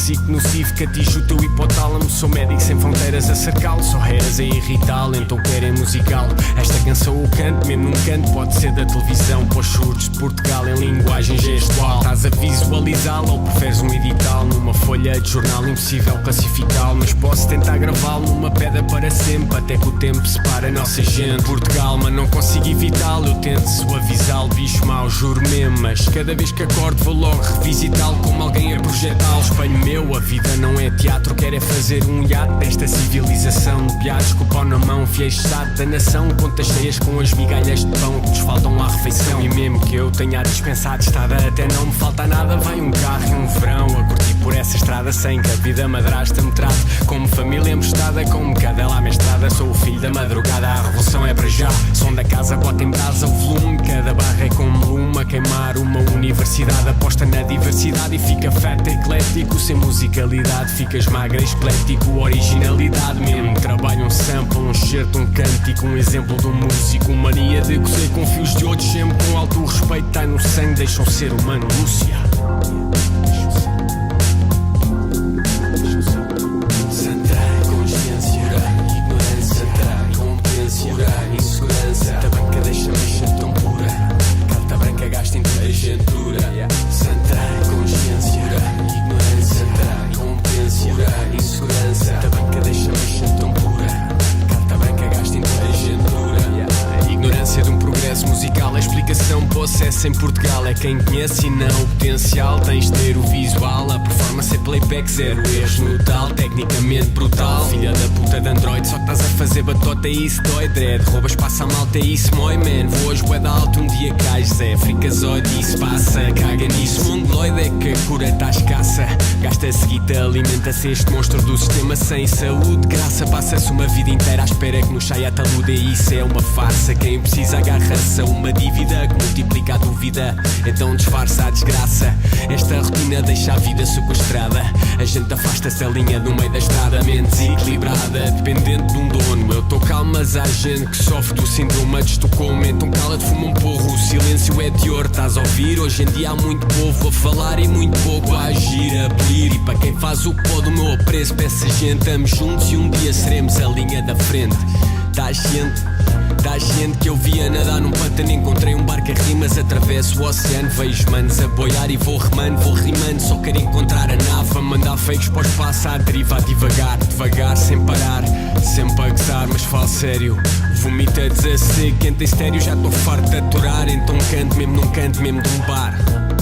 tóxico, nocivo, que atinge o teu hipotálamo. Sou médico sem fronteiras a cercá-lo, só eras a irritá-lo, então querem musical. Esta canção eu canto, mesmo num canto, pode ser da televisão, para os surdos de Portugal em linguagem gestual. Estás a visualizá-lo ou preferes um edital numa folha de jornal, impossível classificá-lo, mas posso tentar gravá-lo numa pedra para sempre, até que o tempo separa a nossa gente. Portugal, mas não consigo evitá-lo, eu tento suavizá-lo, bicho mau, juro mesmo, mas cada vez que acordo vou logo revisitá-lo como alguém a projetá-lo. Espelho meu, a vida não é teatro, quero é fazer um hiato desta civilização de piados, com o pau na mão, fiéis estado da nação, contas cheias com as migalhas de pão que nos faltam à refeição. E mesmo que eu tenha dispensado estada, até não me falta nada, vai um carro e um verão a curtir por essa estrada, sem que a vida madrasta me trate como família emprestada, como cadela à mestrada. Sou o filho da madrugada, a revolução é para já. Som da casa, bota em brasa o volume, cada barra é como lume a queimar uma universidade. Aposta na diversidade e fica feta, eclético, sem musicalidade ficas magra, esquelético, originalidade mesmo. Trabalho um sample, um certo, um cântico, um exemplo de um músico, mania de cozer com fios de outros, sempre com alto respeito, tá no sangue, deixa um ser humano Lúcia. Musical, a explicação possessa em Portugal é quem conhece e não o potencial. Tens de ter o visual, a performance é playback, zero erros no tal, tecnicamente brutal. Filha da puta de Android, só estás a fazer batota e isso dói. Dread, roubas, passa a malta e isso mói, man. Voas bué de alto, um dia cais, Zé Fricazoide, isso passa, caga nisso. Mongoloide é que a cura está escassa, gasta-se guita, alimenta-se este monstro do sistema sem saúde. Graça, passa-se uma vida inteira à espera que nos saia a taluda e isso é uma farsa. Quem precisa agarra-se a uma dívida que multiplica a dúvida, então disfarça a desgraça. Esta rotina deixa a vida sequestrada, a gente afasta-se a linha do meio da estrada, mente desequilibrada, dependente de um dono. Eu tô calmo, mas há gente que sofre do síndrome de Estocolmo, então cala-te, fuma um porro, o silêncio é de ouro, estás a ouvir? Hoje em dia há muito povo a falar e muito pouco a agir, a pedir, e para quem faz o que pode o meu apreço, peça gente, estamos juntos e um dia seremos a linha da frente. Estás ciente que eu via nadar num pântano, encontrei um barco a rimas, atravesso o oceano, vejo manos a boiar e vou remando, vou rimando, só quero encontrar a nave, a mandar fakes para o espaço, à deriva, a divagar, devagar, sem parar, sempre a gozar, mas falo sério, vomita desasseco, quem tem estéreo, já estou farto de aturar, então canto mesmo num canto, mesmo de um bar.